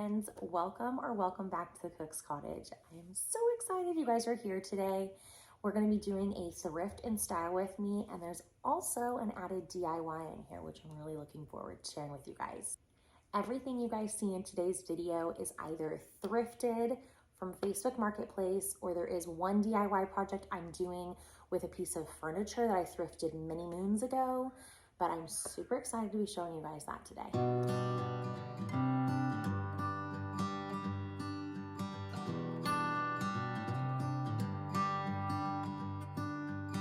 friends, welcome back to the Cook's Cottage. I am so excited you guys are here today. We're going to be doing a thrift and style with me, and there's also an added DIY in here, which I'm really looking forward to sharing with you guys. Everything you guys see in today's video is either thrifted from Facebook Marketplace, or there is one DIY project I'm doing with a piece of furniture that I thrifted many moons ago, but I'm super excited to be showing you guys that today.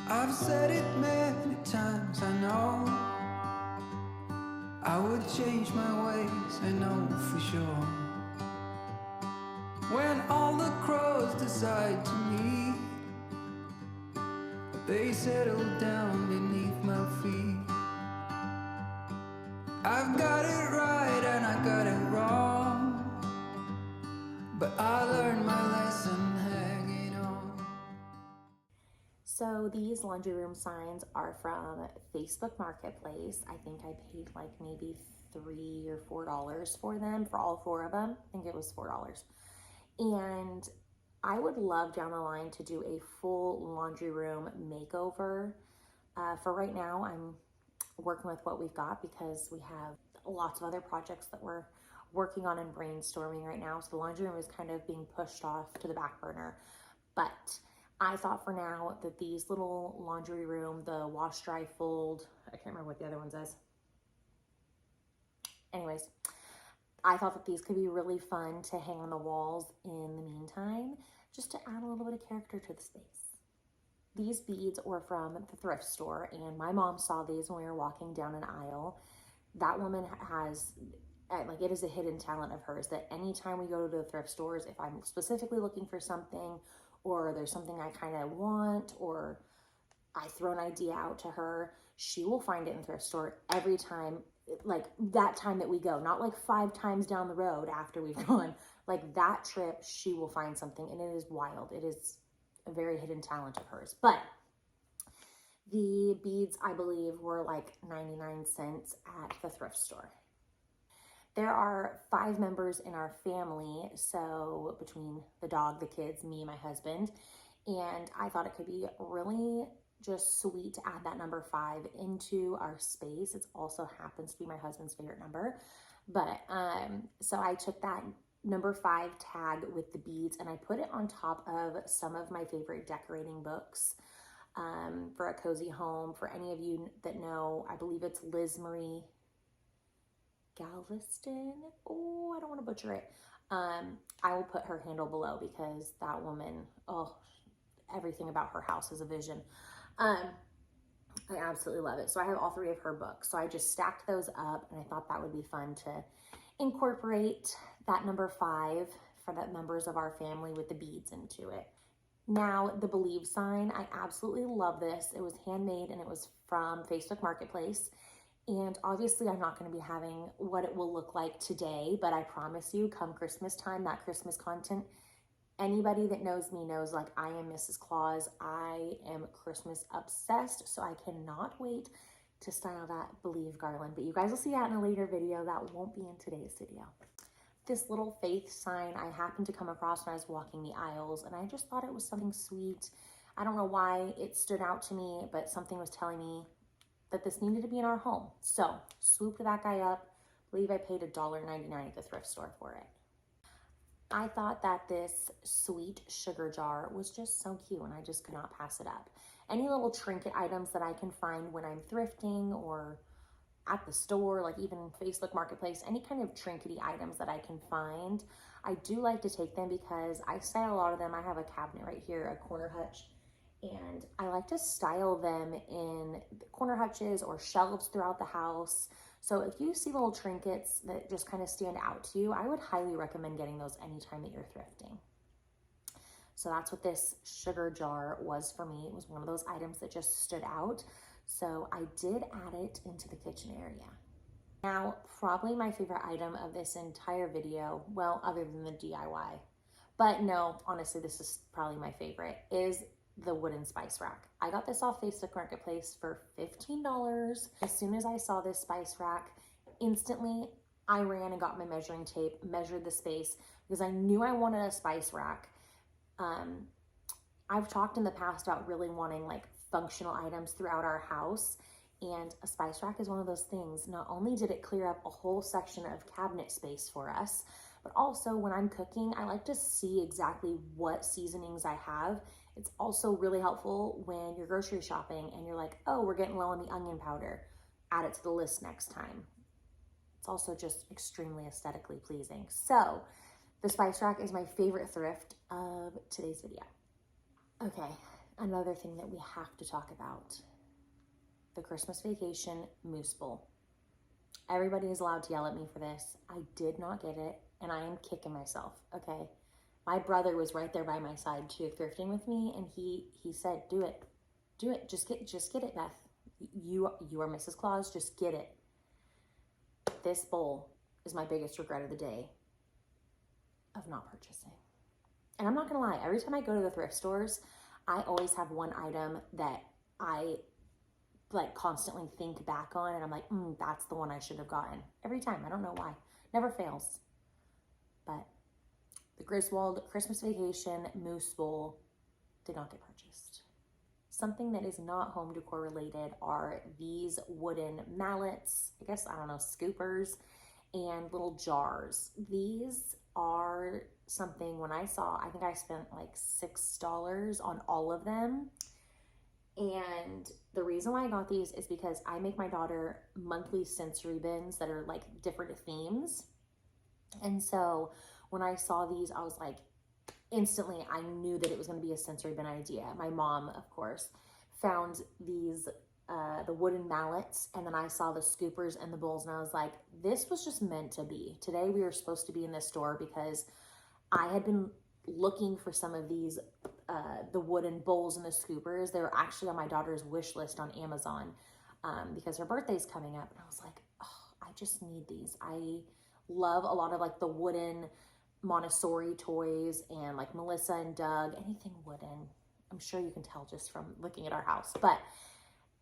I've said it many times, I know I would change my ways, I know for sure. When all the crows decide to meet, they settle down beneath my feet. I've got it right and I got it wrong, but I learned my lesson hanging on. So these laundry room signs are from Facebook Marketplace. I think I paid like maybe $3 or $4 for them, for all 4 of them. I think it was $4. And I would love down the line to do a full laundry room makeover. For right now, I'm working with what we've got because we have lots of other projects that we're working on and brainstorming right now. So the laundry room is kind of being pushed off to the back burner. But I thought for now that these little laundry room, the wash, dry, fold, I can't remember what the other one says. Anyways, I thought that these could be really fun to hang on the walls in the meantime, just to add a little bit of character to the space. These beads were from the thrift store, and my mom saw these when we were walking down an aisle. That woman has, like, it is a hidden talent of hers that anytime we go to the thrift stores, if I'm specifically looking for something, or there's something I kind of want, or I throw an idea out to her, she will find it in the thrift store every time, like that time that we go, not like 5 times down the road after we've gone. Like that trip, she will find something, and it is wild. It is a very hidden talent of hers. But the beads, I believe, were like 99 cents at the thrift store. There are 5 members in our family, so between the dog, the kids, me, my husband, and I thought it could be really just sweet to add that number 5 into our space. It also happens to be my husband's favorite number, but so I took that number 5 tag with the beads and I put it on top of some of my favorite decorating books for a cozy home. For any of you that know, I believe it's Liz Marie Galveston. Oh, I don't want to butcher it. I will put her handle below because that woman, oh, everything about her house is a vision. I absolutely love it. So I have all 3 of her books. So I just stacked those up, and I thought that would be fun to incorporate that number 5 for the members of our family with the beads into it. Now, the Believe sign, I absolutely love this. It was handmade and it was from Facebook Marketplace. And obviously I'm not going to be having what it will look like today, but I promise you, come Christmas time, that Christmas content, anybody that knows me knows, like, I am Mrs. Claus. I am Christmas obsessed, so I cannot wait to style that Believe garland. But you guys will see that in a later video. That won't be in today's video. This little faith sign I happened to come across when I was walking the aisles, and I just thought it was something sweet. I don't know why it stood out to me, but something was telling me that this needed to be in our home. So swooped that guy up. I believe I paid $1.99 at the thrift store for it. I thought that this sweet sugar jar was just so cute, and I just could not pass it up. Any little trinket items that I can find when I'm thrifting or at the store, like even Facebook Marketplace, any kind of trinkety items that I can find, I do like to take them because I style a lot of them. I have a cabinet right here, a corner hutch, and I like to style them in corner hutches or shelves throughout the house. So if you see little trinkets that just kind of stand out to you, I would highly recommend getting those anytime that you're thrifting. So that's what this sugar jar was for me. It was one of those items that just stood out. So I did add it into the kitchen area. Now, probably my favorite item of this entire video, well, other than the DIY, but no, honestly, this is probably my favorite, is the wooden spice rack. I got this off Facebook Marketplace for $15. As soon as I saw this spice rack, instantly I ran and got my measuring tape, measured the space because I knew I wanted a spice rack. I've talked in the past about really wanting like functional items throughout our house, and a spice rack is one of those things. Not only did it clear up a whole section of cabinet space for us, but also when I'm cooking, I like to see exactly what seasonings I have. It's also really helpful when you're grocery shopping and you're like, oh, we're getting low on the onion powder. Add it to the list next time. It's also just extremely aesthetically pleasing. So the spice rack is my favorite thrift of today's video. Okay, another thing that we have to talk about, the Christmas Vacation Moose Bowl. Everybody is allowed to yell at me for this. I did not get it, and I am kicking myself, okay? My brother was right there by my side too, thrifting with me, and he said, do it, just get it, Beth. You are Mrs. Claus, just get it. This bowl is my biggest regret of the day of not purchasing. And I'm not gonna lie, every time I go to the thrift stores, I always have one item that I like constantly think back on, and I'm like, that's the one I should have gotten. Every time, I don't know why, never fails. But the Griswold Christmas Vacation Moose Bowl did not get purchased. Something that is not home decor related are these wooden mallets, I guess, I don't know, scoopers, and little jars. These are something, when I saw, I think I spent like $6 on all of them. And the reason why I got these is because I make my daughter monthly sensory bins that are like different themes. And so when I saw these, I was like, instantly, I knew that it was going to be a sensory bin idea. My mom, of course, found these, the wooden mallets, and then I saw the scoopers and the bowls, and I was like, this was just meant to be. Today we were supposed to be in this store because I had been looking for some of these, the wooden bowls and the scoopers. They were actually on my daughter's wish list on Amazon because her birthday's coming up, and I was like, oh, I just need these. I love a lot of like the wooden Montessori toys and like Melissa and Doug, anything wooden. I'm sure you can tell just from looking at our house, but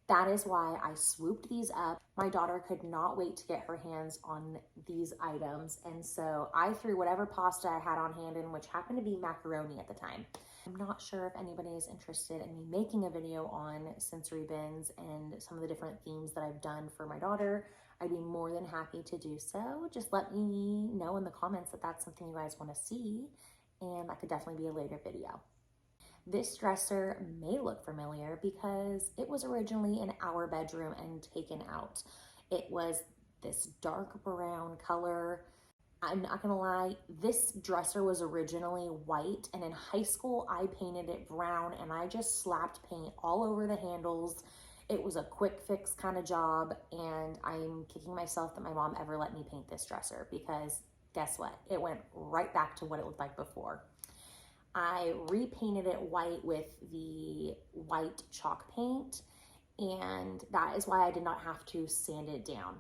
that is why I swooped these up. My daughter could not wait to get her hands on these items, and so I threw whatever pasta I had on hand in, which happened to be macaroni at the time. I'm not sure if anybody is interested in me making a video on sensory bins and some of the different themes that I've done for my daughter. I'd be more than happy to do so. Just let me know in the comments that that's something you guys want to see, and that could definitely be a later video. This dresser may look familiar because it was originally in our bedroom and taken out. It was this dark brown color. I'm not gonna lie, this dresser was originally white, and in high school I painted it brown, and I just slapped paint all over the handles. It was a quick fix kind of job, and I'm kicking myself that my mom ever let me paint this dresser, because guess what? It went right back to what it looked like before. I repainted it white with the white chalk paint, and that is why I did not have to sand it down.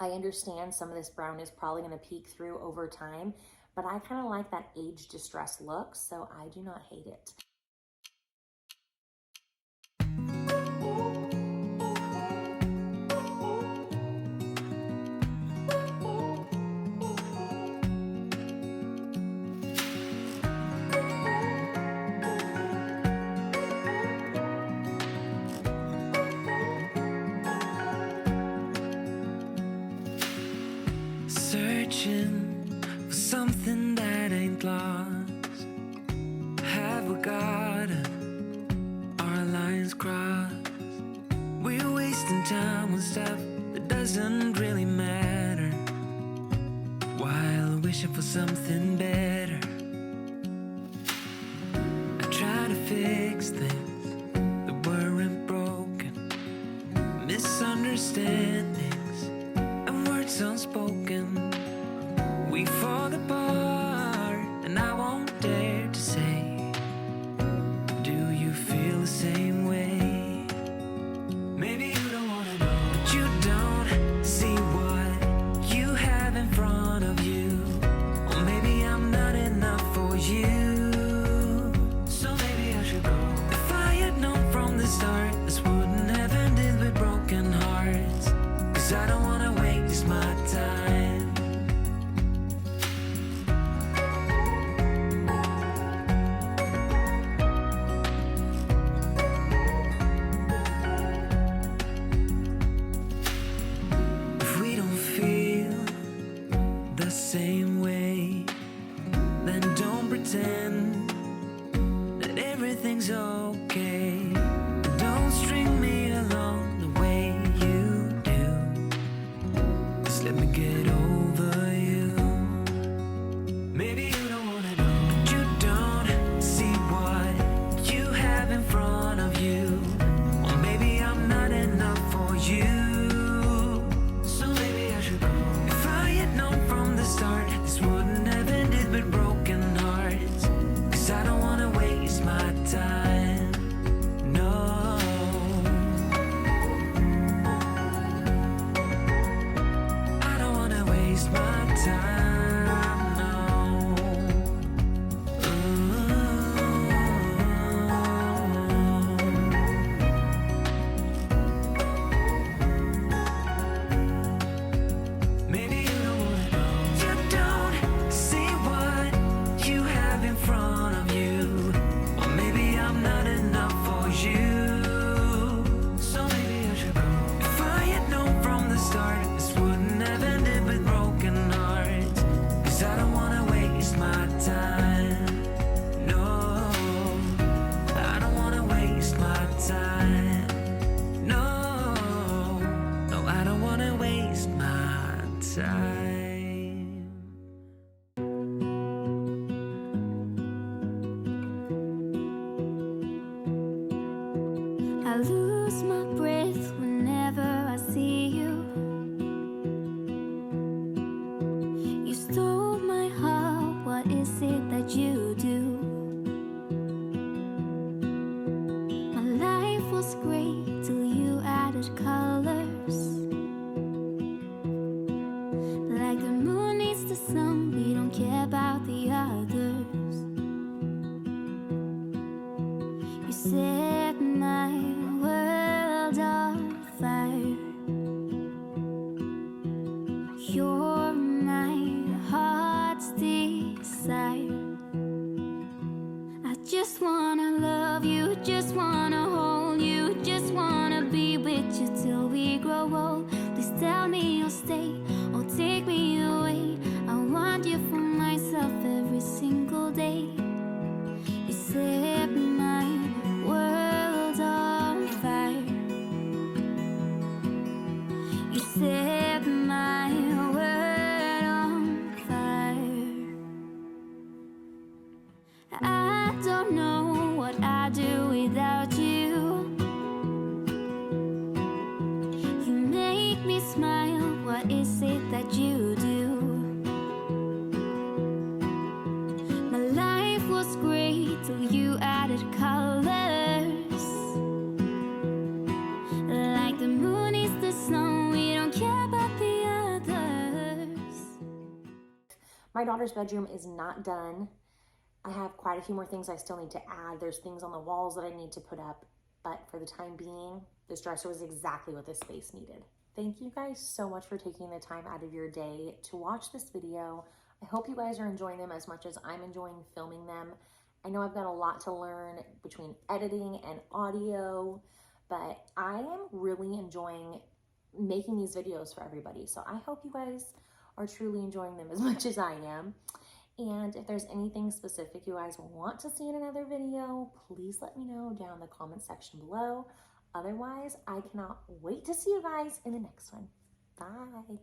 I understand some of this brown is probably going to peek through over time, but I kind of like that age distress look, so I do not hate it. Searching for something that ain't lost. Have we got our lines crossed? We're wasting time on stuff that doesn't really matter, while wishing for something better. I try to fix things that weren't broken, misunderstandings and words unspoken. We fall apart, and I won't dare to say, do you feel the same way? Maybe you don't wanna know, but you don't see what you have in front of you. Or maybe I'm not enough for you, so maybe I should go. If lose my breath whenever I see you. You stole my heart, what is it that you do? My life was great till you added colors. Like the moon needs the sun, we don't care about the others. You set my world on fire. You're my heart's desire. I just wanna love you, just wanna hold you, just wanna be with you till we grow old. Please tell me you'll stay or take me away. I want you for myself every single day. You set my world on fire. You set my world on fire. I don't know what I'd do without you. You make me smile, what is it that you do? My life was great till you added colors. Like the moon is the sun, we don't care about the others. My daughter's bedroom is not done. I have quite a few more things I still need to add. There's things on the walls that I need to put up, but for the time being, this dresser was exactly what this space needed. Thank you guys so much for taking the time out of your day to watch this video. I hope you guys are enjoying them as much as I'm enjoying filming them. I know I've got a lot to learn between editing and audio, but I am really enjoying making these videos for everybody. So I hope you guys are truly enjoying them as much as I am. And if there's anything specific you guys want to see in another video, please let me know down in the comment section below. Otherwise, I cannot wait to see you guys in the next one. Bye.